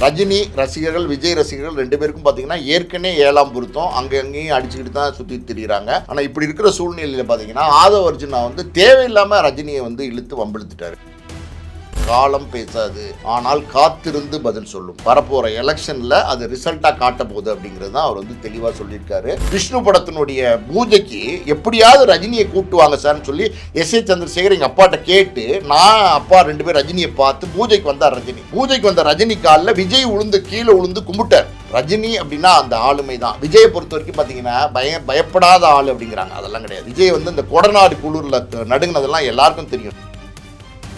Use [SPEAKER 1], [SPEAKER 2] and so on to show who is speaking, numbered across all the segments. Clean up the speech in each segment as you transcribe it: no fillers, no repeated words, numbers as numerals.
[SPEAKER 1] ரஜினி ரசிகர்கள் விஜய் ரசிகர்கள் ரெண்டு பேருக்கும் பார்த்தீங்கன்னா ஏற்கனவே 7ஆம் பொருத்தம் அங்கேயும் அடிச்சுக்கிட்டு தான் சுற்றி திரியிறாங்க. ஆனால் இப்படி இருக்கிற சூழ்நிலையில் பார்த்தீங்கன்னா ஆதவ அர்ஜுனா வந்து தேவையில்லாமல் ரஜினியை வந்து இழுத்து வம்பிழுத்துட்டாரு. காலம் பேசாது, ஆனால் காத்திருந்து பதில் சொல்லும். வரப்போற எலெக்ஷன்ல அது ரிசல்ட்டா காட்ட போகுது அப்படிங்கிறது தான் அவர் வந்து தெளிவா சொல்லியிருக்காரு. விஷ்ணு படத்தினுடைய பூஜைக்கு எப்படியாவது ரஜினியை கூட்டுவாங்க சார்னு சொல்லி எஸ்.ஏ. சந்திரசேகர் எங்க அப்பாட்ட கேட்டு நான் அப்பா 2 பேர் ரஜினியை பார்த்து பூஜைக்கு வந்தார். பூஜைக்கு வந்த ரஜினி காலில் விஜய் கீழே உளுந்து கும்பிட்டார். ரஜினி அப்படின்னா அந்த ஆளுமை தான். விஜயை பொறுத்த வரைக்கும் பார்த்தீங்கன்னா பயப்படாத ஆள் அப்படிங்கிறாங்க. அதெல்லாம் கிடையாது. விஜய் வந்து இந்த கொடநாடு குளூர்ல நடுங்கினதெல்லாம் எல்லாருக்கும் தெரியும்.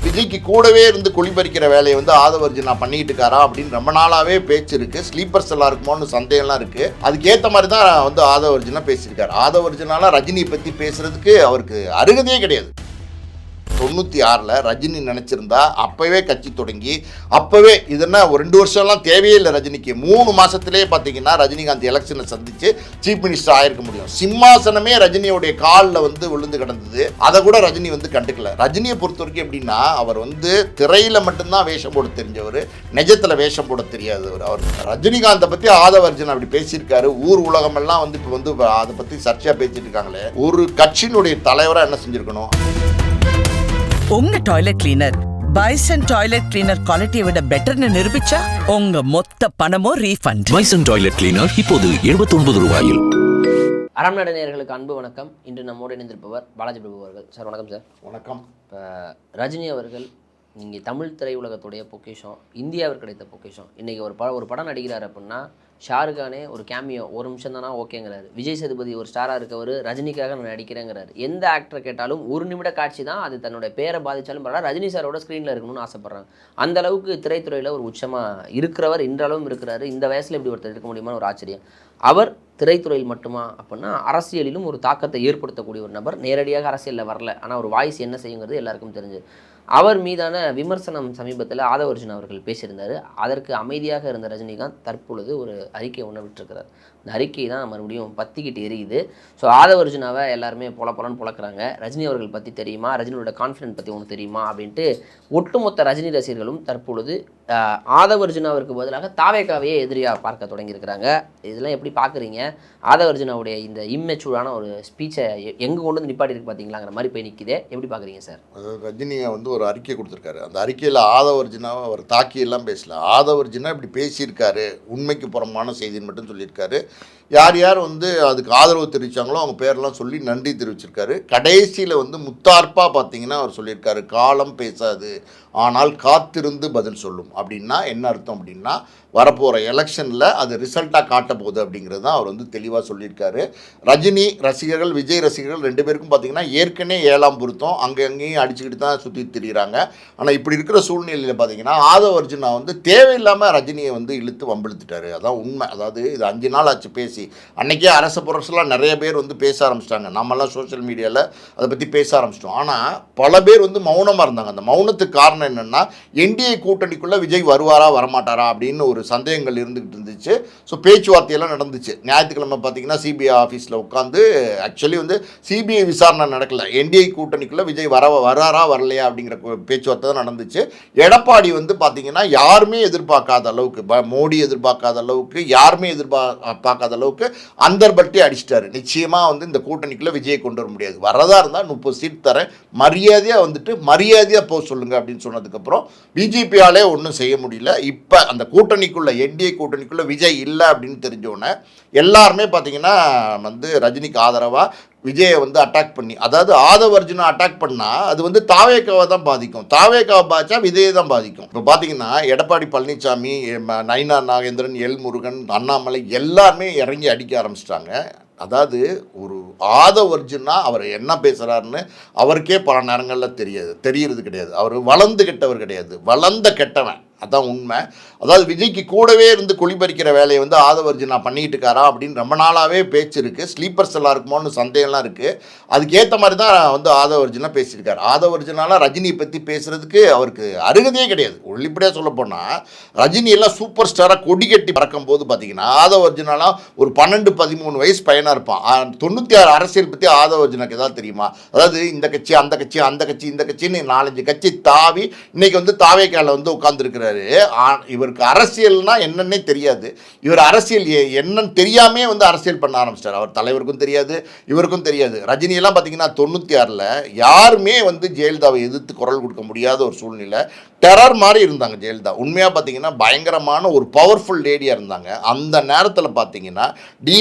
[SPEAKER 1] விஜய்க்கு கூடவே இருந்து குளிப்பறிக்கிற வேலையை வந்து ஆதவ அர்ஜுனா பண்ணிட்டு இருக்காரா அப்படின்னு ரொம்ப நாளாவே பேச்சு இருக்கு. ஸ்லீப்பர்ஸ் எல்லாம் இருக்குமோன்னு சந்தேகம்லாம் இருக்கு. அதுக்கேற்ற மாதிரி தான் வந்து ஆதவ அர்ஜுனா பேசியிருக்காரு. ஆதவ அர்ஜுனால ரஜினியை பற்றி பேசுறதுக்கு அவருக்கு அருகதையே கிடையாது. 96ல் ரஜினி நினைச்சிருந்தா அப்பவே கட்சி தொடங்கி அப்பவே இதுன்னா ஒரு 2 வருஷம்லாம் தேவையே இல்லை ரஜினிக்கு. 3 மாசத்திலே பார்த்தீங்கன்னா ரஜினிகாந்த் எலெக்ஷனை சந்திச்சு சீஃப் மினிஸ்டர் ஆயிருக்க முடியும். சிம்மாசனமே ரஜினியோடைய காலில் வந்து விழுந்து கிடந்தது. அதை கூட ரஜினி வந்து கண்டுக்கல. ரஜினியை பொறுத்த வரைக்கும் எப்படின்னா அவர் வந்து திரையில மட்டும்தான் வேஷம் போட தெரிஞ்சவர், நிஜத்துல வேஷம் போட தெரியாதவர். அவர் ரஜினிகாந்தை பத்தி ஆதவ அர்ஜுனா அப்படி பேசியிருக்காரு. ஊர் உலகம் எல்லாம் வந்து இப்போ வந்து அதை பத்தி சர்ச்சையா பேசிட்டு இருக்காங்களே. ஒரு கட்சியினுடைய தலைவரா என்ன செஞ்சிருக்கணும்?
[SPEAKER 2] உங்க toilet cleaner bison toilet cleaner குவாலிட்டியை விட பெட்டர்னு நிரூபிச்சா உங்க மொத்த பணமும் ரீஃபண்ட்.
[SPEAKER 3] பைசன் டாய்லெட் கிளீனர் இப்போது 79 ரூபாயில்.
[SPEAKER 4] அறம் நட நேயர்களுக்கு அன்பு வணக்கம். இன்று நம்மோடு இணைந்திருப்பவர் பாலாஜி பிரபு அவர்கள். சார் வணக்கம் சார்.
[SPEAKER 1] வணக்கம்.
[SPEAKER 4] இப்போ ரஜினி அவர்கள் இங்கே தமிழ் திரையுலகத்துடைய பொக்கிஷம், இந்தியாவிற்கு கிடைத்த பொக்கிஷம். இன்றைக்கி ஒரு படம் நடிக்கிறார் அப்படின்னா ஷாருக்கானே ஒரு கேமியோ 1 நிமிஷம் தானா ஓகேங்கிறாரு. விஜய் சேதுபதி ஒரு ஸ்டாராக இருக்கவர் ரஜினிக்காக நான் நடிக்கிறேங்கிறாரு. எந்த ஆக்டர் கேட்டாலும் 1 நிமிட காட்சி தான் அது தன்னுடைய பேரை பாதித்தாலும் பரவாயில்ல, ரஜினி சாரோட ஸ்க்ரீனில் இருக்கணும்னு ஆசைப்பட்றாங்க. அந்த அளவுக்கு திரைத்துறையில் ஒரு உச்சமாக இருக்கிறவர் இன்றளவும் இருக்கிறாரு. இந்த வயசில் இப்படி ஒருத்தர் இருக்க முடியுமான்னு ஒரு ஆச்சரியம். அவர் திரைத்துறையில் மட்டுமா அப்படின்னா அரசியலிலும் ஒரு தாக்கத்தை ஏற்படுத்தக்கூடிய ஒரு நபர். நேரடியாக அரசியலில் வரல, ஆனால் ஒரு வாய்ஸ் என்ன செய்யுங்கிறது எல்லாருக்கும் தெரிஞ்சு. அவர் மீதான விமர்சனம் சமீபத்தில் ஆதவ அர்ஜுனா அவர்கள் பேசியிருந்தார். அதற்கு அமைதியாக இருந்த ரஜினிகாந்த் தற்பொழுது ஒரு அறிக்கை ஒன்று விட்டுருக்கிறார். இந்த அறிக்கை தான் மறுபடியும் பற்றிக்கிட்டு எரியுது. ஸோ ஆதவ அர்ஜுனாவை எல்லாருமே பொலன்னு புழக்கிறாங்க. ரஜினி அவர்கள் பற்றி தெரியுமா, ரஜினியோட கான்ஃபிடென்ட் பற்றி ஒன்று தெரியுமா அப்படின்ட்டு ஒட்டுமொத்த ரஜினி ரசிகர்களும் தற்பொழுது ஆதவ அர்ஜுனாவிற்கு பதிலாக தாவேகாவையே எதிரியாக பார்க்க தொடங்கியிருக்கிறாங்க. இதெல்லாம் எப்படி பார்க்குறீங்க? ஆதவ அர்ஜுனாவுடைய இந்த இம்மெச்சூரான ஒரு ஸ்பீச்சை எங்கே கொண்டு வந்து நிப்பாட்டி இருக்கு பார்த்தீங்களாங்கிற மாதிரி போய் நிற்கிதே, எப்படி பார்க்குறீங்க சார்?
[SPEAKER 1] ரஜினியை வந்து ஒரு அறிக்கை கொடுத்துருக்காரு. அந்த அறிக்கையில் ஆதவ அர்ஜுனாவை அவர் தாக்கியெல்லாம் பேசல. ஆதவ அர்ஜுனா இப்படி பேசியிருக்காரு, உண்மைக்கு புறம்பான செய்தின்னு மட்டும் சொல்லியிருக்காரு. யார் வந்து அதுக்கு ஆதரவு தெரிவித்தாங்களோ அவங்க பேரெல்லாம் சொல்லி நன்றி தெரிவிச்சிருக்காரு. கடைசியில் வந்து முத்தார்ப்பாக பார்த்தீங்கன்னா அவர் சொல்லியிருக்காரு, காலம் பேசாது ஆனால் காத்திருந்து பதில் சொல்லும். அப்படின்னா என்ன அர்த்தம் அப்படின்னா வரப்போகிற எலெக்ஷனில் அது ரிசல்ட்டாக காட்ட போகுது அப்படிங்கிறது தான் அவர் வந்து தெளிவாக சொல்லியிருக்காரு. ரஜினி ரசிகர்கள் விஜய் ரசிகர்கள் 2 பேருக்கும் பார்த்தீங்கன்னா ஏற்கனவே 7ஆம் பொருத்தம் அங்கேயும் அடிச்சுக்கிட்டு தான் சுற்றி திரியிறாங்க. ஆனால் இப்படி இருக்கிற சூழ்நிலையில் பார்த்தீங்கன்னா ஆதவ அர்ஜுனா வந்து தேவையில்லாமல் ரஜினியை வந்து இழுத்து வம்பிழுத்துட்டாரு. அதான் உண்மை. அதாவது இது 5 நாள் ஆச்சு பேசி. அன்றைக்கே அரச புரட்சிலாம் நிறைய பேர் வந்து பேச ஆரம்பிச்சிட்டாங்க. நம்மலாம் சோஷியல் மீடியாவில் அதை பற்றி பேச ஆரம்பிச்சிட்டோம். ஆனால் பல பேர் வந்து மௌனமாக இருந்தாங்க. அந்த மௌனத்துக்கு காரணம் என்னென்னா என்டிஏ கூட்டணிக்குள்ளே விஜய் வருவாரா வரமாட்டாரா அப்படின்னு ஒரு சந்தேகங்கள் இருந்துகிட்டு இருந்துச்சு. ஸோ பேச்சுவார்த்தையெல்லாம் நடந்துச்சு. ஞாயிற்றுக்கிழமை பார்த்தீங்கன்னா சிபிஐ ஆஃபீஸில் உட்காந்து ஆக்சுவலி வந்து சிபிஐ விசாரணை நடக்கல. என்டிஏ கூட்டணிக்குள்ளே விஜய் வராரா வரலையா அப்படிங்கிற பேச்சுவார்த்தை தான் நடந்துச்சு. எடப்பாடி வந்து பார்த்தீங்கன்னா யாருமே எதிர்பார்க்காத அளவுக்கு, மோடி எதிர்பார்க்காத அளவுக்கு, யாருமே எதிர்பார்க்காத அளவுக்கு அந்தர்பல்ட்டி அடிச்சிட்டாரு. நிச்சயமாக வந்து இந்த கூட்டணிக்குள்ளே விஜயை கொண்டு வர முடியாது, வரதா இருந்தால் 30 சீட் தரேன், மரியாதையாக வந்துட்டு மரியாதையாக போக சொல்லுங்கள் அப்படின்னு சொன்னதுக்கப்புறம் பிஜேபியாலே ஒன்றும் செய்ய முடியல. இப்போ அந்த கூட்டணிக்குள்ள என்டிஏ கூட்டணிக்குள்ள விஜய் இல்லை அப்படின்னு தெரிஞ்சோன்னே எல்லாருமே பார்த்தீங்கன்னா வந்து ரஜினிக்கு ஆதரவாக விஜயை வந்து அட்டாக் பண்ணி, அதாவது ஆதவ அர்ஜுனா அட்டாக் பண்ணால் அது வந்து தாவேகாவை தான் பாதிக்கும், தாவேகாவை பாதிச்சா விஜயை தான் பாதிக்கும். இப்போ பார்த்தீங்கன்னா எடப்பாடி பழனிசாமி, நயினா நாகேந்திரன், எல் முருகன், அண்ணாமலை எல்லாருமே இறங்கி அடிக்க ஆரம்பிச்சிட்டாங்க. அதாவது ஒரு ஆதவ அர்ஜுனா அவர் என்ன பேசுகிறாருன்னு அவருக்கே பல நேரங்களில் தெரியறது கிடையாது. அவர் வளர்ந்து கெட்டவர் கிடையாது, வளர்ந்த கெட்டவன். அதான் உண்மை. அதாவது விஜய்க்கு கூடவே இருந்து குளிப்பறிக்கிற வேலையை வந்து ஆதவ அர்ஜுனா பண்ணிட்டு இருக்காரா அப்படின்னு ரொம்ப நாளாகவே பேச்சு இருக்குது. ஸ்லீப்பர்ஸ் எல்லாம் இருக்குமோன்னு சந்தேகம்லாம் இருக்குது. அதுக்கேற்ற மாதிரி தான் வந்து ஆதவ அர்ஜுனா பேசியிருக்காரு. ஆதவ அர்ஜுனாலாம் ரஜினியை பற்றி பேசுகிறதுக்கு அவருக்கு அருகதையே கிடையாது. வெளிப்படையாக சொல்ல போனால் ரஜினி எல்லாம் சூப்பர் ஸ்டாராக கொடி கட்டி பறக்கும் போது பார்த்தீங்கன்னா ஆதவ அர்ஜுனாலாம் ஒரு 12-13 வயசு பையனாக இருப்பான். 96 அரசியல் பற்றி ஆதவ அர்ஜுனாக்கு எதாவது தெரியுமா? அதாவது இந்த கட்சி அந்த கட்சி அந்த கட்சி இந்த கட்சின்னு 4-5 கட்சி தாவி இன்னைக்கு வந்து தாவேக்கால வந்து உட்காந்துருக்கிற பேசுகிறாரு. இவருக்கு அரசியல்னா என்னன்னே தெரியாது. இவர் அரசியல் என்னன்னு தெரியாமே வந்து அரசியல் பண்ண ஆரம்பிச்சிட்டார். அவர் தலைவருக்கும் தெரியாது, இவருக்கும் தெரியாது. ரஜினியெல்லாம் பார்த்தீங்கன்னா 96ல் யாருமே வந்து ஜெயலலிதாவை எதிர்த்து குரல் கொடுக்க முடியாத ஒரு சூழ்நிலை. டெரர் மாதிரி இருந்தாங்க ஜெயலலிதா. உண்மையாக பார்த்தீங்கன்னா பயங்கரமான ஒரு பவர்ஃபுல் லேடியாக இருந்தாங்க. அந்த நேரத்தில் பார்த்தீங்கன்னா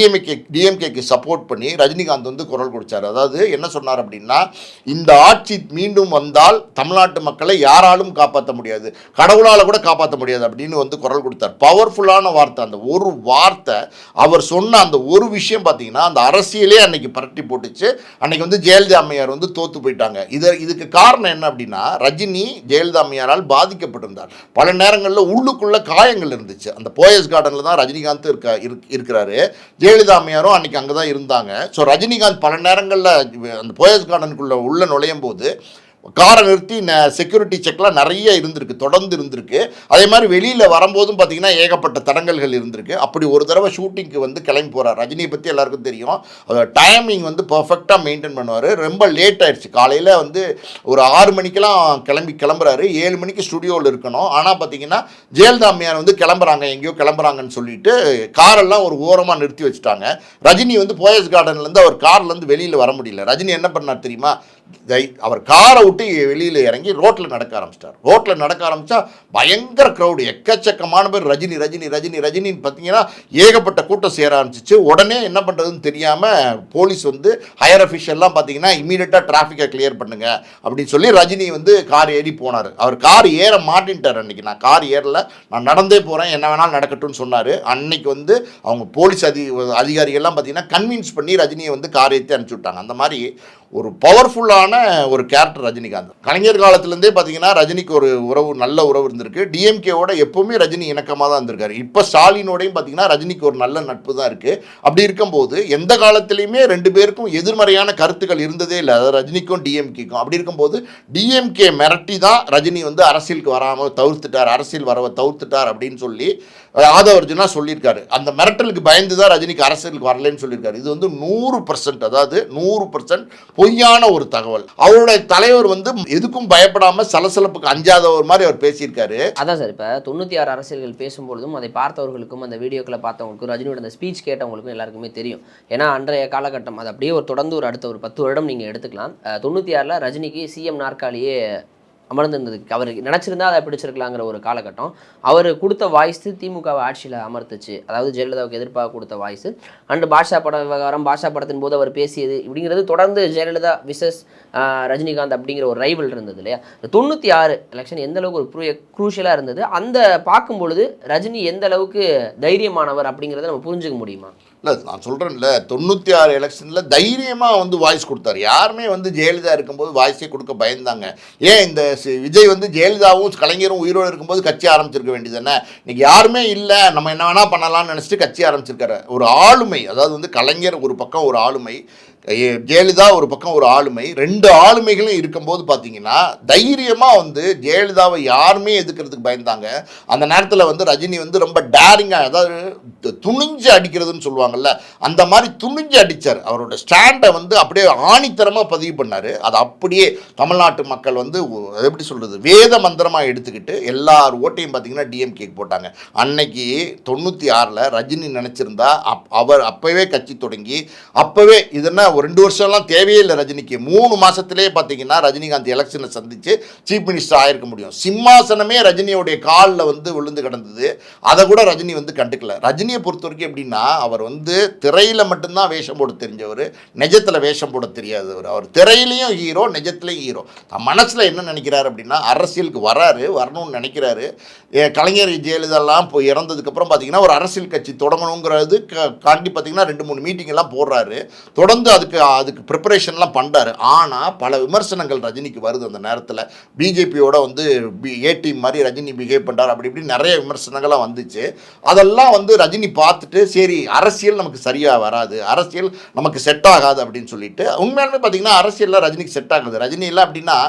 [SPEAKER 1] டிஎம்கேக்கு சப்போர்ட் பண்ணி ரஜினிகாந்த் வந்து குரல் கொடுத்தார். அதாவது என்ன சொன்னார் அப்படின்னா, இந்த ஆட்சி மீண்டும் வந்தால் தமிழ்நாட்டு மக்களை யாராலும் காப்பாற்ற முடியாது, கடவுளால் கூட காப்பாற்ற முடியாது அப்படின்னு வந்து குரல் கொடுத்தார். பவர்ஃபுல்லான வார்த்தை. அந்த ஒரு வார்த்தை, அவர் சொன்ன அந்த ஒரு விஷயம் பார்த்தீங்கன்னா அந்த அரசியலே அன்னைக்கு பரட்டி போட்டுச்சு. அன்னைக்கு வந்து ஜெயலலிதா அம்மையார் வந்து தோற்று போயிட்டாங்க. இதுக்கு காரணம் என்ன அப்படின்னா, ரஜினி ஜெயலலிதா அம்மையாரால் பாதிக்கப்பட்டிருந்தார். பல நேரங்களில் உள்ளுக்குள்ள காயங்கள் இருந்துச்சு. அந்த போயஸ் கார்டனில் தான் ரஜினிகாந்த் இருக்கிறாரு. ஜெயலலிதா அம்மையாரும் அன்னைக்கு அங்கே தான் இருந்தாங்க. ஸோ ரஜினிகாந்த் பல நேரங்களில் அந்த போயஸ் கார்டனுக்குள்ள உள்ள நுழையும் போது காரை நிறுத்தி செக்யூரிட்டி செக்லாம் நிறைய இருந்திருக்கு, தொடர்ந்து இருந்திருக்கு. அதே மாதிரி வெளியில் வரும்போதும் பார்த்தீங்கன்னா ஏகப்பட்ட தடங்கல்கள் இருந்திருக்கு. அப்படி ஒரு தடவை ஷூட்டிங்க்கு வந்து கிளம்பி போகிறார். ரஜினியை பற்றி எல்லாருக்கும் தெரியும். அதோட டைமிங் வந்து பர்ஃபெக்டாக மெயின்டைன் பண்ணுவார். ரொம்ப லேட் ஆயிடுச்சு. காலையில் வந்து ஒரு 6 மணிக்கெல்லாம் கிளம்புறாரு. 7 மணிக்கு ஸ்டுடியோவில் இருக்கணும். ஆனால் பார்த்தீங்கன்னா ஜெயலலிதா அம்மையார் வந்து எங்கேயோ கிளம்புறாங்கன்னு சொல்லிட்டு காரெல்லாம் ஒரு ஓரமாக நிறுத்தி வச்சுட்டாங்க. ரஜினி வந்து போயஸ் கார்டன்லேருந்து அவர் கார்லேருந்து வெளியில் வர முடியல. ரஜினி என்ன பண்ணார் தெரியுமா, அவர் காரை விட்டு வெளியில் இறங்கி ரோட்டில் நடக்க ஆரம்பிச்சிட்டார். ரோட்டில் நடக்க ஆரம்பித்தா பயங்கர க்ரௌடு, எக்கச்சக்கமான பேர் ரஜினி ரஜினி ரஜினி ரஜினின்னு பார்த்தீங்கன்னா ஏகப்பட்ட கூட்டம் சேர ஆரம்பிச்சிச்சு. உடனே என்ன பண்ணுறதுன்னு தெரியாமல் போலீஸ் வந்து ஹையர் அஃபிஷியல்லாம் பார்த்தீங்கன்னா இமீடியட்டாக டிராஃபிக்கை கிளியர் பண்ணுங்க அப்படின்னு சொல்லி ரஜினி வந்து கார் ஏறி போனார். அவர் கார் ஏற மாட்டின்ட்டார். அன்றைக்கி நான் கார் ஏறல, நான் நடந்தே போகிறேன், என்ன வேணாலும் நடக்கட்டும்னு சொன்னார். அன்னைக்கு வந்து அவங்க போலீஸ் அதிகாரிகள்லாம் பார்த்தீங்கன்னா கன்வின்ஸ் பண்ணி ரஜினியை வந்து கார் ஏற்றி அனுப்பிச்சி விட்டாங்க. அந்த மாதிரி ஒரு பவர்ஃபுல்லான ஒரு கேரக்டர் ரஜினிகாந்த். கலைஞர் காலத்திலேருந்தே பார்த்தீங்கன்னா ரஜினிக்கு ஒரு நல்ல உறவு இருந்திருக்கு. டிஎம்கேவோட எப்போவுமே ரஜினி இணக்கமாக தான் இருந்திருக்காரு. இப்போ ஸ்டாலினோடையும் பார்த்தீங்கன்னா ரஜினிக்கு ஒரு நல்ல நட்பு தான் இருக்குது. அப்படி இருக்கும்போது எந்த காலத்திலையுமே 2 பேருக்கும் எதிர்மறையான கருத்துக்கள் இருந்ததே இல்லை, அதாவது ரஜினிக்கும் டிஎம்கேக்கும். அப்படி இருக்கும்போது டிஎம்கே மிரட்டி தான் ரஜினி வந்து அரசியலுக்கு வராமல் தவிர்த்துட்டார், அரசியல் வரவை தவிர்த்துட்டார் அப்படின்னு சொல்லி ஆதவர்ஜுனா சொல்லியிருக்காரு. அந்த மிரட்டலுக்கு பயந்து தான் ரஜினிக்கு அரசியலுக்கு வரலன்னு சொல்லியிருக்காரு. இது வந்து 100%, அதாவது 100% பொய்யான ஒரு தகவல். அவருடைய தலைவர் வந்து எதுக்கும் பயப்படாம சலசலப்புக்கு அஞ்சாதவர் மாதிரி அவர் பேசியிருக்காரு.
[SPEAKER 4] அதான் சார், இப்போ 96 அரசியல்கள் பேசும்பொழுதும் அதை பார்த்தவர்களுக்கும் அந்த வீடியோக்களை பார்த்தவங்களுக்கும் ரஜினியோட அந்த ஸ்பீச் கேட்டவங்களுக்கும் எல்லாருக்குமே தெரியும். ஏன்னா அன்றைய காலகட்டம் அது அப்படியே ஒரு தொடர்ந்து அடுத்த ஒரு 10 வருடம் நீங்கள் எடுத்துக்கலாம். 96ல் ரஜினிக்கு சிஎம் நாற்காலியே அமர்ந்திருந்ததுக்கு அவர் நினச்சிருந்தா அதை பிடிச்சிருக்கலாங்கிற ஒரு காலகட்டம். அவர் கொடுத்த வாய்ஸ் திமுகவை ஆட்சியில் அமர்த்துச்சு. அதாவது ஜெயலலிதாவுக்கு எதிர்ப்பாக கொடுத்த வாய்ஸ். அண்டு பாஷா பட விவகாரம், பாஷா படத்தின் போது அவர் பேசியது இப்படிங்கிறது தொடர்ந்து ஜெயலலிதா விசஸ் ரஜினிகாந்த் அப்படிங்கிற ஒரு ரைவல் இருந்தது இல்லையா. 96 எலெக்ஷன் எந்த அளவுக்கு ஒரு க்ரூஷியலாக இருந்தது. அந்த பார்க்கும்பொழுது ரஜினி எந்த அளவுக்கு தைரியமானவர் அப்படிங்கிறத நம்ம புரிஞ்சுக்க முடியுமா?
[SPEAKER 1] இல்லை, நான் சொல்கிறேன்ல, 96 எலெக்ஷனில் தைரியமாக வந்து வாய்ஸ் கொடுத்தாரு. யாருமே வந்து ஜெயலலிதா இருக்கும்போது வாய்ஸே கொடுக்க பயந்தாங்க. ஏன் இந்த விஜய் வந்து ஜெயலலிதாவும் கலைஞரும் உயிரோடு இருக்கும்போது கட்சி ஆரம்பிச்சிருக்க வேண்டியது தானே. இன்றைக்கி யாருமே இல்லை, நம்ம என்ன வேணால் பண்ணலாம்னு நினச்சிட்டு கட்சி ஆரம்பிச்சிருக்காரு. ஒரு ஆளுமை, அதாவது வந்து கலைஞர் ஒரு பக்கம் ஒரு ஆளுமை, ஜெயலலிதா ஒரு பக்கம் ஒரு ஆளுமை, 2 ஆளுமைகளும் இருக்கும்போது பார்த்தீங்கன்னா தைரியமாக வந்து ஜெயலலிதாவை யாருமே எதுக்கிறதுக்கு பயந்தாங்க. அந்த நேரத்தில் வந்து ரஜினி வந்து ரொம்ப டேரிங்காக, அதாவது துணிஞ்சு அடிக்கிறதுன்னு சொல்லுவாங்கள்ல, அந்த மாதிரி துணிஞ்சு அடித்தார். அவரோட ஸ்டாண்டை வந்து அப்படியே ஆணித்தரமாக பதிவு பண்ணார். அது அப்படியே தமிழ்நாட்டு மக்கள் வந்து எப்படி சொல்கிறது, வேத மந்திரமாக எடுத்துக்கிட்டு எல்லார் ஓட்டையும் பார்த்தீங்கன்னா டிஎம்கேக்கு போட்டாங்க. அன்னைக்கு 96ல் ரஜினி நினச்சிருந்தா அவர் அப்போவே கட்சி தொடங்கி அப்போவே இதுன்னா ஒரு 2 வருஷம்லாம் தேவையே இல்லை ரஜினிக்கு. 3 மாதத்துலேயே பார்த்தீங்கன்னா ரஜினிகாந்த் எலெக்ஷனை சந்தித்து சீஃப் மினிஸ்டர் ஆகிருக்க முடியும். சிம்மாசனமே ரஜினியோடைய காலில் வந்து விழுந்து கிடந்தது. அதை கூட ரஜினி வந்து கண்டுக்கல. ரஜினியை பொறுத்த வரைக்கும் எப்படின்னா, அவர் வந்து திரையில் மட்டும்தான் வேஷம் போட தெரிஞ்சவர், நிஜத்தில் வேஷம் போட தெரியாதவர். அவர் திரையிலையும் ஹீரோ, நிஜத்துலையும் ஹீரோ. மனசில் என்ன நினைக்கிறாரு அப்படின்னா, அரசியலுக்கு வரணும்னு நினைக்கிறாரு. கலைஞர் ஜெயலலிதாலாம் போய் இறந்ததுக்கப்புறம் பார்த்தீங்கன்னா ஒரு அரசியல் கட்சி தொடங்கணுங்கிறது காண்டி பார்த்தீங்கன்னா 2-3 மீட்டிங் எல்லாம் போடுறாரு. தொடர்ந்து அதுக்கு ப்ரிப்பரேஷன்லாம் பண்ணுறாரு. ஆனால் பல விமர்சனங்கள் ரஜினிக்கு வருது. அந்த நேரத்தில் பிஜேபியோட வந்து ஏ டீம் மாதிரி ரஜினி பிஹேவ் பண்ணுறாரு, அப்படி இப்படி நிறைய விமர்சனங்கள்லாம் வந்துச்சு. அதெல்லாம் வந்து ரஜினி பார்த்துட்டு சரி அரசியல் நமக்கு சரியாக வராது, அரசியல் நமக்கு செட் ஆகாது அப்படின்னு சொல்லிட்டு, உண்மையாலுமே பார்த்தீங்கன்னா அரசியலில் ரஜினிக்கு செட் ஆகுது. ரஜினி இல்லை அப்படின்னா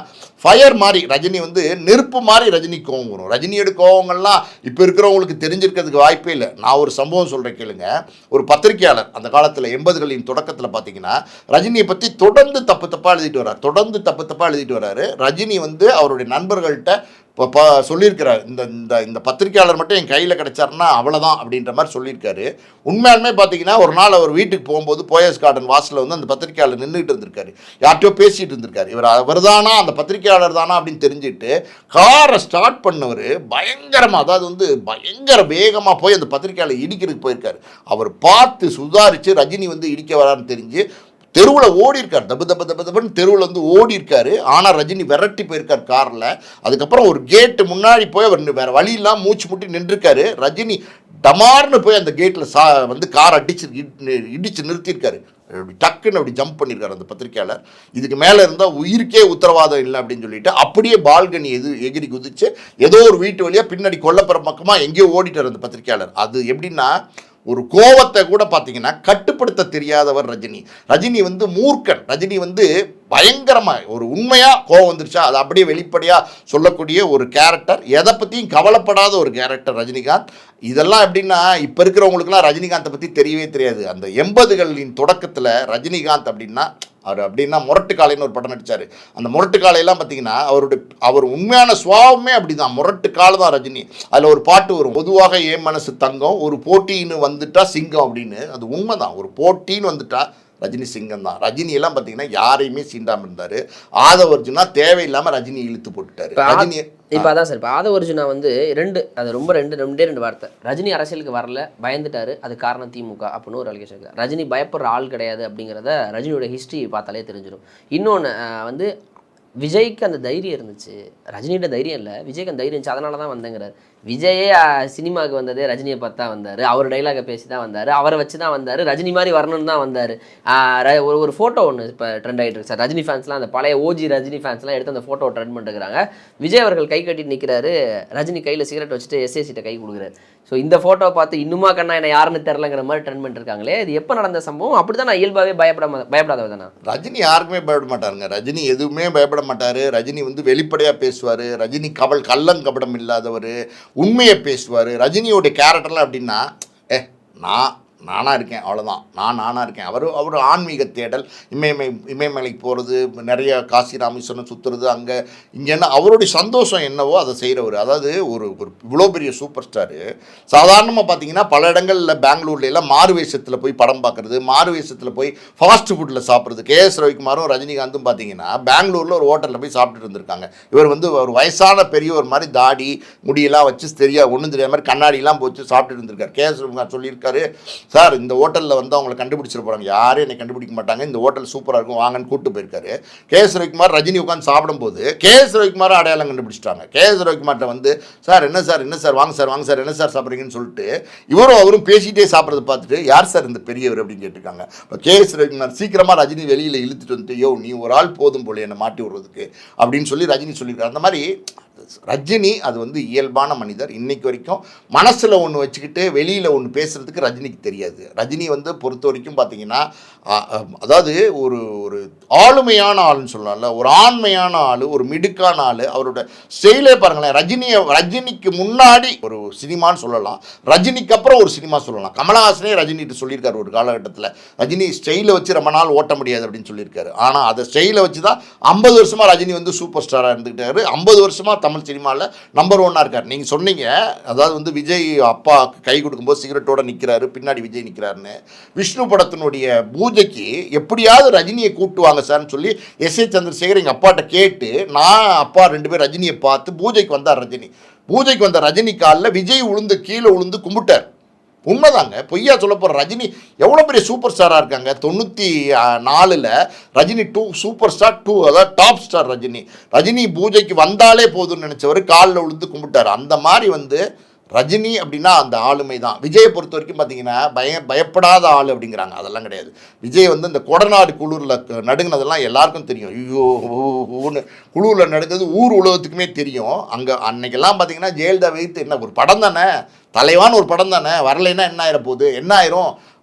[SPEAKER 1] ஃபயர் மாதிரி, ரஜினி வந்து நெருப்பு மாதிரி ரஜினி கோவம் வரும். ரஜினியோட கோவங்கள்லாம் இப்போ இருக்கிறவங்களுக்கு தெரிஞ்சிருக்கிறதுக்கு வாய்ப்பே இல்லை. நான் ஒரு சம்பவம் சொல்கிறேன் கேளுங்க. ஒரு பத்திரிகையாளர் அந்த காலத்தில் 80களின் தொடக்கத்தில் பார்த்தீங்கன்னா ரஜினியை பற்றி தொடர்ந்து தப்பு தப்பாக எழுதிட்டு வர்றாரு. ரஜினி வந்து அவருடைய நண்பர்கள்ட்ட இப்போ சொல்லியிருக்கிறார், இந்த இந்த இந்த பத்திரிக்கையாளர் மட்டும் என் கையில் கிடைச்சாருன்னா அவ்வளோதான் அப்படின்ற மாதிரி சொல்லியிருக்காரு. உண்மையாலுமே பார்த்தீங்கன்னா ஒரு நாள் அவர் வீட்டுக்கு போகும்போது போயஸ் கார்டன் வாசலில் வந்து அந்த பத்திரிக்கையாளர் நின்றுட்டு இருந்திருக்காரு, யார்கிட்டயோ பேசிகிட்டு இருந்திருக்காரு. அவர் தானா அந்த பத்திரிக்கையாளர் தானா அப்படின்னு தெரிஞ்சுட்டு காரை ஸ்டார்ட் பண்ணவர் பயங்கரமாக, அதாவது வந்து பயங்கர வேகமாக போய் அந்த பத்திரிக்கையாளர் இடிக்கிறதுக்கு போயிருக்காரு. அவர் பார்த்து சுதாரித்து ரஜினி வந்து இடிக்க வரான்னு தெரிஞ்சு தெருவில் ஓடி இருக்கார், தப்பு தப்பு தப்பு தப்புன்னு தெருவில் வந்து ஓடி இருக்காரு. ஆனால் ரஜினி விரட்டி போயிருக்கார் காரில். அதுக்கப்புறம் ஒரு கேட்டு முன்னாடி போய் அவர் வேறு வழி இல்லாமல் மூச்சு முட்டி நின்றுருக்காரு. ரஜினி டமார்னு போய் அந்த கேட்டில் வந்து கார் இடிச்சு நிறுத்தியிருக்காரு. அப்படி டக்குன்னு அப்படி ஜம்ப் பண்ணியிருக்காரு அந்த பத்திரிக்கையாளர். இதுக்கு மேலே இருந்தால் உயிருக்கே உத்தரவாதம் இல்லை அப்படின்னு சொல்லிட்டு அப்படியே பால்கனி எகிரி குதிச்சு ஏதோ ஒரு வீட்டு வழியாக பின்னாடி கொல்லப்புற பக்கமாக எங்கேயோ ஓடிட்டார் அந்த பத்திரிக்கையாளர். அது எப்படின்னா ஒரு கோவத்தை கூட பார்த்தீங்கன்னா கட்டுப்படுத்த தெரியாதவர் ரஜினி. ரஜினி வந்து மூர்க்கன். ரஜினி வந்து பயங்கரமாக ஒரு உண்மையாக கோவம் வந்துருச்சா அதை அப்படியே வெளிப்படையாக சொல்லக்கூடிய ஒரு கேரக்டர், எதை பற்றியும் கவலைப்படாத ஒரு கேரக்டர் ரஜினிகாந்த். இதெல்லாம் எப்படின்னா இப்போ இருக்கிறவங்களுக்குலாம் ரஜினிகாந்தை பற்றி தெரியவே தெரியாது. அந்த 80களின் தொடக்கத்தில் ரஜினிகாந்த் அப்படின்னா முரட்டு காலைன்னு ஒரு படம் நடித்தார். அந்த முரட்டு காலையெல்லாம் பார்த்தீங்கன்னா அவர் உண்மையான சுவாவமே அப்படி தான், முரட்டு காலை தான் ரஜினி. அதில் ஒரு பாட்டு வரும், பொதுவாக ஏன் மனசு தங்கம், ஒரு போட்டின்னு வந்துட்டா சிங்கம் அப்படின்னு. அது உண்மை தான், ஒரு போட்டின்னு வந்துட்டா ரஜினி சிங்கம் தான். ரஜினியெல்லாம் பார்த்தீங்கன்னா யாரையுமே சீண்டாமல் இருந்தார். ஆதவர்ஜுனா தேவையில்லாமல் ரஜினி இழுத்து போட்டுட்டார். ரஜினி
[SPEAKER 4] இப்போ அதான் சார், இப்போ ஆதவர்ஜுனா வந்து ரெண்டே வார்த்தை, ரஜினி அரசியலுக்கு வரல, பயந்துட்டாரு, அது காரணம் திமுக அப்படின்னு ஒரு அலிகேஷன் இருக்குது. ரஜினி பயப்படுற ஆள் கிடையாது அப்படிங்கிறத ரஜினியோட ஹிஸ்ட்ரி பார்த்தாலே தெரிஞ்சிடும். இன்னொன்று வந்து விஜய்க்கு அந்த தைரியம் இருந்துச்சு, ரஜினிகிட்ட தைரியம் இல்லை, விஜய்க்கு அந்த தைரியம் இருந்துச்சு, அதனால தான் வந்தேங்கிறார். விஜயே சினிமாவுக்கு வந்ததே ரஜினியை பார்த்து தான் வந்தார், அவர் டைலாகை பேசி தான் வந்தார், அவரை வச்சு தான் வந்தார், ரஜினி மாதிரி வரணும்னு தான் வந்தார். ஒரு ஃபோட்டோ ஒன்று இப்போ ட்ரெண்ட் ஆகிட்டு இருக்கு சார். ரஜினி ஃபேன்ஸ்லாம், அந்த பழைய ஓஜி ரஜினி ஃபேன்ஸ்லாம் எடுத்து அந்த ஃபோட்டோ ட்ரெண்ட் பண்ணிட்டுருக்காங்க. விஜய் அவர்கள் கை கட்டி நிற்கிறாரு, ரஜினி கையில் சிகரெட் வச்சுட்டு எஸ்ஏசிட்ட கை கொடுக்குறாரு. ஸோ இந்த ஃபோட்டோவை பார்த்து இன்னுமா கண்ணா என்ன யாருன்னு தெரிலங்கிற மாதிரி ட்ரெண்ட் பண்ணிருக்காங்களே, இது எப்போ நடந்த சம்பவம்? அப்படி தான் நான் இயல்பாகவே பயப்படாதவர் தானே.
[SPEAKER 1] ரஜினி யாருக்குமே பயப்பட மாட்டாருங்க. ரஜினி எதுவுமே பயப்பட மாட்டார். ரஜினி வந்து வெளிப்படையாக பேசுவார். ரஜினி கள்ளங்கபடம் இல்லாதவர், உண்மையை பேசுவார். ரஜினியோடைய கேரக்டர்லாம் அப்படின்னா நானாக இருக்கேன், அவ்வளோதான், நானாக இருக்கேன். அவர் ஆன்மீக தேடல், இமயமலைக்கு போகிறது, நிறைய காசி ராமேஸ்வரம் சுற்றுறது, அங்கே இங்கேன்னா அவருடைய சந்தோஷம் என்னவோ அதை செய்கிறவர். அதாவது ஒரு இவ்வளோ பெரிய சூப்பர் ஸ்டாரு சாதாரணமாக பார்த்தீங்கன்னா பல இடங்களில் பெங்களூர்லாம் மாறு வேஷத்தில் போய் படம் பார்க்குறது, மாறு வேஷத்தில் போய் ஃபாஸ்ட் ஃபுட்டில் சாப்பிட்றது. கேஎஸ் ரவிக்குமாரும் ரஜினிகாந்தும் பார்த்தீங்கன்னா பெங்களூரில் ஒரு ஹோட்டலில் போய் சாப்பிட்டுட்டு இருந்திருக்காங்க. இவர் வந்து ஒரு வயசான பெரியவர் மாதிரி தாடி முடியெல்லாம் வச்சு ஒன்றும் தெரியாத மாதிரி கண்ணாடிலாம் போச்சு சாப்பிட்டுட்டு இருந்திருக்காரு. கேஎஸ் ரவிக்குமார் சொல்லியிருக்காரு, சார் இந்த ஹோட்டலில் வந்து அவங்களை கண்டுபிடிச்சிட போகிறாங்க, யாரும் என்னை கண்டுபிடிக்க மாட்டாங்க, இந்த ஹோட்டல் சூப்பராக இருக்கும் வாங்கன்னு கூப்பிட்டு போயிருக்காரு. கேஎஸ் ரவிக்குமார் ரஜினி உட்காந்து சாப்பிடும்போது கேஎஸ் ரவிக்குமார் அடையாளம் கண்டுபிடிச்சிட்டாங்க. கேஎஸ் ரவிக்குமார்ட்ட வந்து சார் என்ன சார் வாங்க சார் என்ன சார் சாப்பிட்றீங்கன்னு சொல்லிட்டு அவரும் பேசிகிட்டே சாப்பிட்றத பார்த்துட்டு யார் சார் இந்த பெரியவர் அப்படின்னு கேட்டிருக்காங்க. இப்போ கேஎஸ் ரவிக்குமார் சீக்கிரமாக ரஜினி வெளியில் இழுத்துட்டு வந்துட்டு நீ ஒரு ஆள் போதும் போல என்னை மாட்டி விடுறதுக்கு அப்படின்னு சொல்லி ரஜினி சொல்லியிருக்காரு. அந்த மாதிரி ரஜினி அது வந்து இயல்பான மனிதர். இன்னைக்கு வரைக்கும் மனசில் ஒன்று வச்சுக்கிட்டு வெளியில் ஒன்று பேசுகிறதுக்கு ரஜினிக்கு தெரியாது. ரஜினி வந்து பொறுத்த வரைக்கும் பார்த்தீங்கன்னா அதாவது ஒரு ஒரு ஆளுமையான ஆளுன்னு சொல்லலாம்ல, ஒரு ஆண்மையான ஆள், ஒரு மிடுக்கான ஆள். அவரோட ஸ்டைலே பாருங்களேன், ரஜினிக்கு முன்னாடி ஒரு சினிமான்னு சொல்லலாம், ரஜினிக்கு அப்புறம் ஒரு சினிமா சொல்லலாம். கமலஹாசனே ரஜினிகிட்ட சொல்லியிருக்காரு ஒரு காலகட்டத்தில், ரஜினி ஸ்டைலை வச்சு ரொம்ப நாள் ஓட்ட முடியாது அப்படின்னு சொல்லியிருக்காரு. ஆனால் அதை ஸ்டைலை வச்சு தான் 50 வருஷமாக ரஜினி வந்து சூப்பர் ஸ்டாராக இருந்துக்கிட்டாரு. 50 வருஷமாக தமிழ் சினிமாவில் நம்பர் 1 இருக்கார். நீங்கள் சொன்னீங்க, அதாவது வந்து விஜய் அப்பா கை கொடுக்கும்போது சிகரெட்டோட நிற்கிறாரு, பின்னாடி விஜய் நிற்கிறாருன்னு. விஷ்ணு படத்தினுடைய பூஜைக்கு எப்படியாவது ரஜினியை கூப்பிட்டுவாங்க சார்னு சொல்லி எஸ்.ஏ. சந்திரசேகர் எங்கள் அப்பாட்ட கேட்டு நான் அப்பா 2 பேர் ரஜினியை பார்த்து பூஜைக்கு வந்தார். பூஜைக்கு வந்த ரஜினி காலில் விஜய் கீழே உளுந்து கும்பிட்டார். உண்மைதாங்க, பொய்யா சொல்ல போகிற. ரஜினி எவ்வளோ பெரிய சூப்பர் ஸ்டாராக இருக்காங்க. 94 ரஜினி 2 சூப்பர் ஸ்டார் 2, அதாவது டாப் ஸ்டார் ரஜினி பூஜைக்கு வந்தாலே போதும்னு நினச்சவர் காலில் விழுந்து கும்பிட்டார். அந்த மாதிரி வந்து ரஜினி அப்படின்னா அந்த ஆளுமை தான். விஜயை பொறுத்த வரைக்கும் பார்த்தீங்கன்னா பயப்படாத ஆள் அப்படிங்கிறாங்க, அதெல்லாம் கிடையாது. விஜய் வந்து இந்த கொடநாடு குளூரில் நடுங்கினதெல்லாம் எல்லாருக்கும் தெரியும். ஐயோ ஊன்னு குளூரில் நடுங்கிறது ஊர் உலகத்துக்குமே தெரியும். அங்கே அன்னைக்கெல்லாம் பார்த்தீங்கன்னா ஜெயலலிதா வைத்து என்ன ஒரு படம் தானே, தலைவான ஒரு படம் தானே, வரலைன்னா என்ன ஆயிர போகுது, என்ன ஆயிரும்,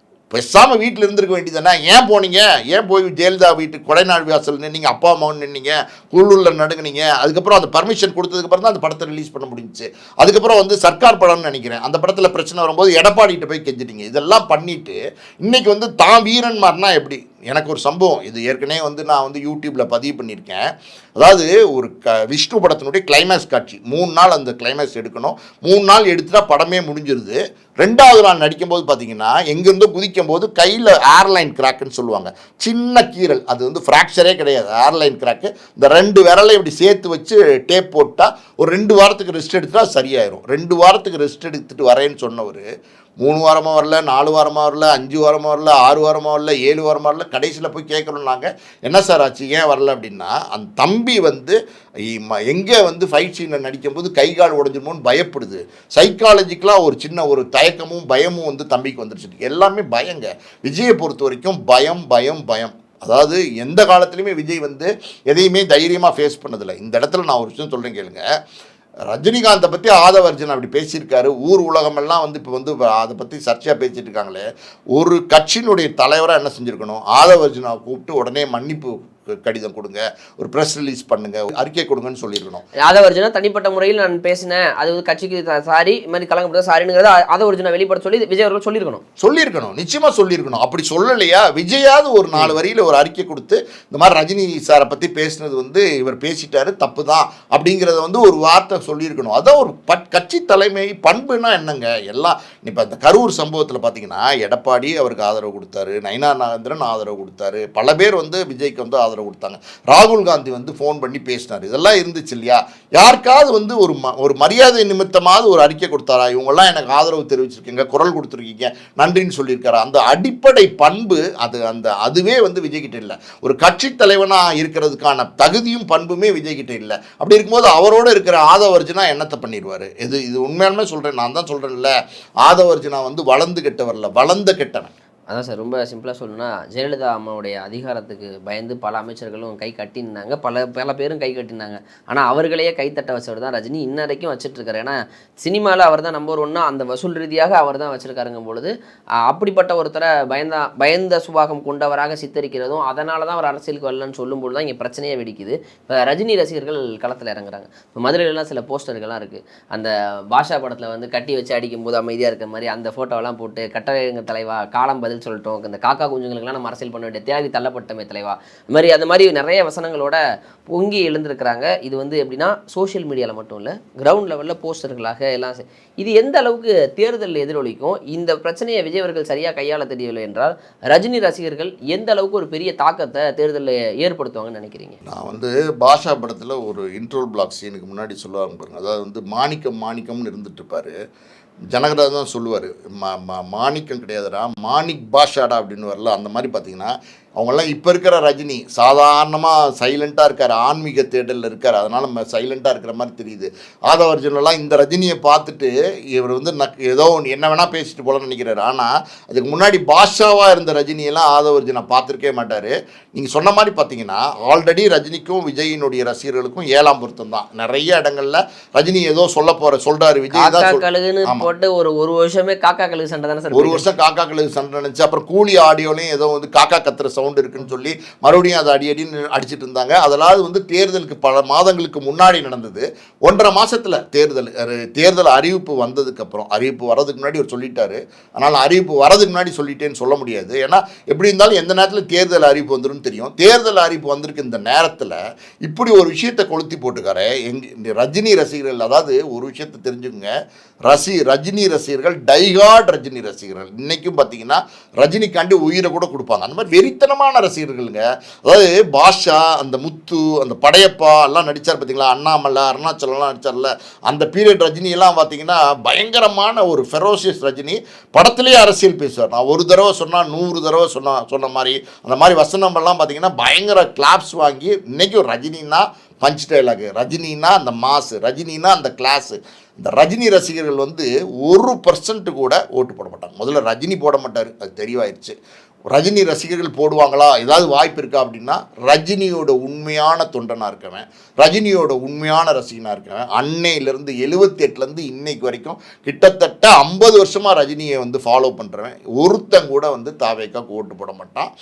[SPEAKER 1] பேசாமல் வீட்டில் இருந்திருக்க வேண்டியதானே, ஏன் போனீங்க, ஏன் போய் ஜெயலலிதா வீட்டுக்கு கொடைநாடு வாசல் நின்னீங்க, அப்பா அம்மாவும் நின்னீங்க, குளூரில் நடுங்கினீங்க. அதுக்கப்புறம் அந்த பர்மிஷன் கொடுத்ததுக்கப்புறம் தான் அந்த படத்தை ரிலீஸ் பண்ண முடிஞ்சிச்சு. அதுக்கப்புறம் வந்து சர்க்கார் படம்னு நினைக்கிறேன், அந்த படத்தில் பிரச்சனை வரும்போது எடப்பாடிகிட்ட போய் கெஞ்சிட்டீங்க. இதெல்லாம் பண்ணிவிட்டு இன்றைக்கி வந்து தான் வீரன்மார்னா எப்படி எனக்கு ஒரு சம்பவம் இது ஏற்கனவே வந்து நான் வந்து யூடியூப்பில் பதிவு பண்ணியிருக்கேன். அதாவது ஒரு விஷ்ணு படத்தினுடைய கிளைமேக்ஸ் காட்சி 3 நாள் அந்த கிளைமேக்ஸ் எடுக்கணும். 3 நாள் எடுத்துட்டா படமே முடிஞ்சிருது. 2வது நாள் நடிக்கும்போது பார்த்தீங்கன்னா எங்கேருந்தோ குதிக்கும் போது கையில் ஏர்லைன் கிராக்குன்னு சொல்லுவாங்க, சின்ன கீறல், அது வந்து ஃப்ராக்சரே கிடையாது, ஏர்லைன் கிராக்கு. இந்த 2 விரலை இப்படி சேர்த்து வச்சு டேப் போட்டால் ஒரு 2 வாரத்துக்கு ரெஸ்ட் எடுத்துட்டா சரியாயிரும். 2 வாரத்துக்கு ரெஸ்ட் எடுத்துட்டு வரேன்னு சொன்னவர் 3 வாரமாக வரல, 4 வாரமாக வரல, 5 வாரமாக வரல, 6 வாரமாக வரல, 7 வாரமாக வரல. கடைசியில் போய் கேட்குறோம் நாங்கள், என்ன சார் ஆச்சு, ஏன் வரல அப்படின்னா, அந்த தம்பி வந்து எங்கே வந்து ஃபைட் சீனில் நடிக்கும்போது கை கால் உடஞ்சிருமோன்னு பயப்படுது. சைக்காலஜிக்கலாக ஒரு சின்ன ஒரு தயக்கமும் பயமும் வந்து தம்பிக்கு வந்துருச்சு. எல்லாமே பயங்க. விஜயை பொறுத்த வரைக்கும் பயம் பயம் பயம். அதாவது எந்த காலத்துலையுமே விஜய் வந்து எதையுமே தைரியமாக ஃபேஸ் பண்ணதில்லை. இந்த இடத்துல நான் ஒரு விஷயம் சொல்கிறேன் கேளுங்க. ரஜினிகாந்தை பற்றி ஆதவர்ஜன் அப்படி பேசியிருக்காரு. ஊர் உலகமெல்லாம் வந்து இப்போ வந்து அதை பற்றி சர்ச்சையாக பேசிட்டு இருக்காங்களே. ஒரு கட்சியினுடைய தலைவராக என்ன செஞ்சுருக்கணும், ஆதவர்ஜனை கூப்பிட்டு உடனே மன்னிப்பு கடிதம் கொடுங்க, ஒரு ப்ரெஸ் ரிலீஸ் பண்ணுங்க, அறிக்கை கொடுங்கன்னு சொல்லியிருக்கணும்.
[SPEAKER 4] ஆதவர்ஜனா தனிப்பட்ட முறையில் நான் பேசினேன், அது வந்து கட்சிக்கு சாரி, இது மாதிரி கலங்கப்பட்ட சாரிங்கிறத ஆதவர்ஜனா வெளிப்பட சொல்லி விஜய் அவர்கள் சொல்லியிருக்கணும். நிச்சயமாக சொல்லியிருக்கணும். அப்படி சொல்லலையா, விஜயாவது ஒரு 4 வரியில் ஒரு அறிக்கை கொடுத்து இந்த மாதிரி ரஜினி சாரை பற்றி பேசினது வந்து இவர் பேசிட்டாரு, தப்பு தான் அப்படிங்கிறத வந்து ஒரு வார்த்தை சொல்லியிருக்கணும். அதான் ஒரு கட்சி தலைமை பண்புனா என்னங்க. எல்லாம் இப்போ இந்த கரூர் சம்பவத்தில் பார்த்தீங்கன்னா எடப்பாடி அவருக்கு ஆதரவு கொடுத்தாரு, நயினா நாகேந்திரன் ஆதரவு கொடுத்தாரு, பல பேர் வந்து விஜய்க்கு வந்து ஆதரவு கொடுத்தாங்க. ராகுல் காந்தி வந்து ஃபோன் பண்ணி பேசினார். இதெல்லாம் இருந்துச்சு இல்லையா. யாருக்காவது வந்து ஒரு மரியாதை நிமித்தமாவது ஒரு அறிக்கை கொடுத்தாரா, இவங்கெல்லாம் எனக்கு ஆதரவு தெரிவிச்சிருக்கீங்க, குரல் கொடுத்துருக்கீங்க, நன்றின்னு சொல்லியிருக்காரா. அந்த அடிப்படை பண்பு அதுவே வந்து விஜய்கிட்ட இல்லை. ஒரு கட்சி தலைவனாக இருக்கிறதுக்கான தகுதியும் பண்புமே விஜய்கிட்ட இல்லை. அப்படி இருக்கும்போது அவரோடு இருக்கிற ஆதவர்ஜனா என்னத்தை பண்ணிடுவார். இது உண்மையாலுமே சொல்கிறேன், நான் தான் சொல்கிறேன்ல, ஆதவர்ஜனா வந்து வளர்ந்து கெட்டவரில்ல, வளர்ந்த கெட்டவன். அதான் சார், ரொம்ப சிம்பிளாக சொல்லணும்னா ஜெயலலிதா அம்மாவுடைய அதிகாரத்துக்கு பயந்து பல அமைச்சர்களும் கை கட்டியிருந்தாங்க, பல பேரும் கை கட்டினாங்க. ஆனால் அவர்களையே கைத்தட்ட வச்சவர் தான் ரஜினி இன்ன வரைக்கும் வச்சுட்ருக்காரு. ஏன்னா சினிமாவில் அவர் தான் நம்பர் 1, அந்த வசூல் ரீதியாக அவர் தான் வச்சுருக்காருங்கும் பொழுது அப்படிப்பட்ட ஒருத்தரை பயந்த சுபாகம் கொண்டவராக சித்தரிக்கிறதும், அதனால தான் அவர் அரசியலுக்கு வரலன்னு சொல்லும்போது தான் இங்கே பிரச்சனையே வெடிக்குது. இப்போ ரஜினி ரசிகர்கள் களத்தில் இறங்குறாங்க. இப்போ மதுரையிலலாம் சில போஸ்டர்கள்லாம் இருக்குது. அந்த பாஷா படத்தில் வந்து கட்டி வச்சு அடிக்கும்போது அமைதியாக இருக்கிற மாதிரி அந்த ஃபோட்டோவெல்லாம் போட்டு, கட்டளைங்க தலைவா, காலம் பதில் சொல்லட்டும், இந்த காக்கா குஞ்சுங்களுக்கெல்லாம் நம்ம அரசியல் பண்ண வேண்டிய தேதி தள்ளப்பட்டமே தலைவா, அந்த மாதிரி நிறைய வசனங்களோட பொங்கி எழுந்திருக்கிறாங்க. இது வந்து எப்படின்னா சோஷியல் மீடியாவில் மட்டும் இல்லை, கிரவுண்ட் லெவலில் போஸ்டர்களாக எல்லாம். இது எந்த அளவுக்கு தேர்தலில் எதிரொலிக்கும், இந்த பிரச்சனையை விஜய் அவர்கள் சரியாக கையாள தெரியவில்லை என்றால் ரஜினி ரசிகர்கள் எந்த அளவுக்கு ஒரு பெரிய தாக்கத்தை தேர்தலில் ஏற்படுத்துவாங்கன்னு நினைக்கிறீங்க?
[SPEAKER 1] நான் வந்து பாஷா படத்தில் ஒரு இன்ட்ரோல் பிளாக் சீனுக்கு முன்னாடி சொல்லுவாங்க பாருங்க, அதாவது வந்து மாணிக்கம்னு இருந்துட்டு இருப்பாரு. ஜனகராஜ் தான் சொல்லுவார், மாணிக்கம் கிடையாதுடா, மாணிக் பாஷாடா அப்படின்னு வரல. அந்த மாதிரி பார்த்தீங்கன்னா அவங்கெல்லாம் இப்போ இருக்கிற ரஜினி சாதாரணமாக சைலண்ட்டாக இருக்கார், ஆன்மீக தேடலில் இருக்கார், அதனால் நம்ம சைலண்ட்டாக இருக்கிற மாதிரி தெரியுது. ஆதவர்ஜனெலாம் இந்த ரஜினியை பார்த்துட்டு இவர் வந்து ஏதோ ஒன்று என்ன வேணால் பேசிட்டு போலன்னு நினைக்கிறாரு. ஆனால் அதுக்கு முன்னாடி பாஷாவாக இருந்த ரஜினியெல்லாம் ஆதவர்ஜனை பார்த்துருக்கே மாட்டார். நீங்கள் சொன்ன மாதிரி பார்த்தீங்கன்னா ஆல்ரெடி ரஜினிக்கும் விஜயினுடைய ரசிகர்களுக்கும் 7ஆம் பொருத்தம் தான். நிறைய இடங்களில் ரஜினி ஏதோ சொல்கிறாரு, விஜய் தான்
[SPEAKER 4] போட்டு ஒரு வருஷமே காக்கா கழுகு சண்டை தானே சார்.
[SPEAKER 1] 1 வருஷம் காக்கா கழுகு சண்டை நினச்சி, அப்புறம் கூலி ஆடியோலையும் ஏதோ வந்து காக்கா கத்துற சவுண்ட் இருக்குன்னு சொல்லி மறுபடியும் அதை அடின்னு அடிச்சுட்டு இருந்தாங்க. அதெல்லாம் வந்து தேர்தலுக்கு பல மாதங்களுக்கு முன்னாடி நடந்தது. 1.5 மாசத்துல தேர்தல் அறிவிப்பு வந்ததுக்கப்புறம், அறிவிப்பு வர்றதுக்கு முன்னாடி அவர் சொல்லிட்டாரு. அதனால் அறிவிப்பு வர்றதுக்கு முன்னாடி சொல்லிட்டேன்னு சொல்ல முடியாது. ஏன்னா எப்படி இருந்தாலும் எந்த நேரத்தில் தேர்தல் அறிவிப்பு வந்துடும் தெரியும். தேர்தல் அறிவிப்பு வந்திருக்கு இந்த நேரத்தில் இப்படி ஒரு விஷயத்தை கொளுத்தி போட்டுக்காரு ரஜினி ரசிகர்கள். அதாவது ஒரு விஷயத்தை தெரிஞ்சுக்கோங்க, ரஜினி ரசிகர்கள் டைகார்ட் ரஜினி ரசிகர்கள் இன்னைக்கும் பார்த்தீங்கன்னா ரஜினிக்காண்டி உயிரை கூட கொடுப்பாங்க. அந்த மாதிரி வெறித்தனமான ரசிகர்களுங்க. அதாவது பாஷா, அந்த முத்து, அந்த படையப்பா எல்லாம் நடித்தார் பார்த்தீங்களா, அண்ணாமலை, அருணாச்சலம்லாம் நடித்தார்ல, அந்த பீரியட் ரஜினியெல்லாம் பார்த்தீங்கன்னா பயங்கரமான ஒரு ஃபெரோசியஸ் ரஜினி. படத்துலேயே அரசியல் பேசுவார். நான் ஒரு தடவை சொன்னால் 100 தடவை சொன்ன மாதிரி அந்த மாதிரி வசனமெல்லாம் பார்த்தீங்கன்னா பயங்கர கிளாப்ஸ் வாங்கி. இன்றைக்கும் ரஜினின்னா பஞ்ச் டைலாக், ரஜினின்னா அந்த மாசு, ரஜினின்னா அந்த கிளாஸு. இந்த ரஜினி ரசிகர்கள் வந்து 1% கூட ஓட்டு போட மாட்டாங்க. முதல்ல ரஜினி போட மாட்டார், அது தெளிவாயிருச்சு. ரஜினி ரசிகர்கள் போடுவாங்களா, ஏதாவது வாய்ப்பு இருக்கா அப்படின்னா ரஜினியோட உண்மையான தொண்டனாக இருக்கவன், ரஜினியோட உண்மையான ரசிகனாக இருக்கவன், அன்னையிலேருந்து 78லேருந்து இன்னைக்கு வரைக்கும் கிட்டத்தட்ட 50 வருஷமாக ரஜினியை வந்து ஃபாலோ பண்ணுறவன் ஒருத்தன் கூட வந்து தாவேக்காக்கு ஓட்டு போட மாட்டான்.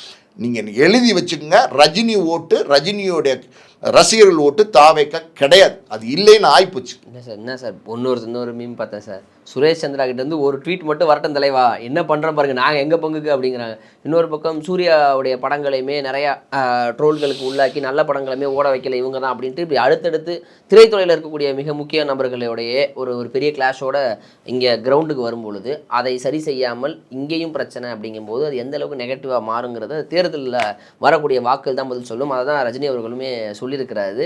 [SPEAKER 1] நீங்கள் எழுதி வச்சுக்கோங்க, ரஜினி ஓட்டு, ரஜினியோடைய ரசிகர்கள் ஓட்டு தாவேக்கா கிடையாது. அது இல்லைன்னு ஆயிப்போச்சு.
[SPEAKER 4] என்ன சார் இன்னொரு மீம் பார்த்தேன் சார், சுரேஷ் சந்திரா கிட்ட இருந்து ஒரு ட்வீட் மட்டும் வரட்டும் தலைவா, என்ன பண்ணுறோம் பாருங்க, நாங்கள் எங்கள் பங்குக்கு அப்படிங்கிறாங்க. இன்னொரு பக்கம் சூர்யாவுடைய படங்களையுமே நிறையா ட்ரோல்களுக்கு உள்ளாக்கி நல்ல படங்களையுமே ஓட வைக்கல இவங்க தான் அப்படின்ட்டு இப்படி அடுத்தடுத்து திரைத்துறையில் இருக்கக்கூடிய மிக முக்கிய நபர்களுடைய ஒரு பெரிய கிளாஷோட இங்கே கிரவுண்டுக்கு வரும்பொழுது அதை சரி செய்யாமல் இங்கேயும் பிரச்சனை அப்படிங்கும்போது அது எந்த அளவுக்கு நெகட்டிவாக மாறுங்கிறத தேர்தலில் வரக்கூடிய வாக்குகள் தான் பதில் சொல்லும். அதை தான் ரஜினி அவர்களுமே சொல்லியிருக்கிறாரு.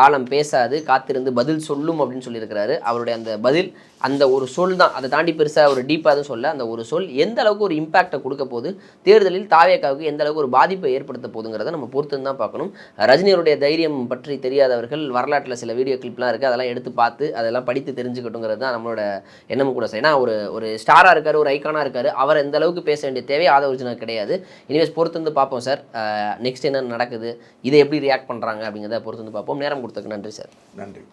[SPEAKER 4] காலம் பேசாது, காத்திருந்து பதில் சொல்லும் அப்படின்னு சொல்லியிருக்கிறாரு. அவருடைய அந்த பதில், அந்த ஒரு சொல் தான், அதை தாண்டி பெருசாக ஒரு டீப்பாக எதுவும் சொல்ல, அந்த ஒரு சொல் எந்த அளவுக்கு ஒரு இம்பாக்டை கொடுக்க போகுது, தேர்தலில் தாவேக்காவுக்கு எந்த அளவுக்கு ஒரு பாதிப்பை ஏற்படுத்த போகுதுங்கிறத நம்ம பொறுத்து தான் பார்க்கணும். ரஜினியோடைய தைரியம் பற்றி தெரியாதவர்கள் வரலாற்றில் சில வீடியோ கிளிப்லாம் இருக்குது, அதெல்லாம் எடுத்து பார்த்து அதெல்லாம் படித்து தெரிஞ்சுக்கட்டுங்கிறது தான் நம்மளோட எண்ணமும் கூட. ஏன்னா ஒரு ஸ்டாராக இருக்கார், ஒரு ஐக்கானாக இருக்கார், அவர் எந்த அளவுக்கு பேச வேண்டிய தேவை ஆதவர்ஜுனுக்கு கிடையாது. இனிவேஸ் பொறுத்து வந்து பார்ப்போம் சார், நெக்ஸ்ட் என்ன நடக்குது, இதை எப்படி ரியாக்ட் பண்ணுறாங்க அப்படிங்கிறத பொறுத்து வந்து பார்ப்போம். நேரம் கொடுத்ததுக்கு நன்றி சார்.
[SPEAKER 1] நன்றி.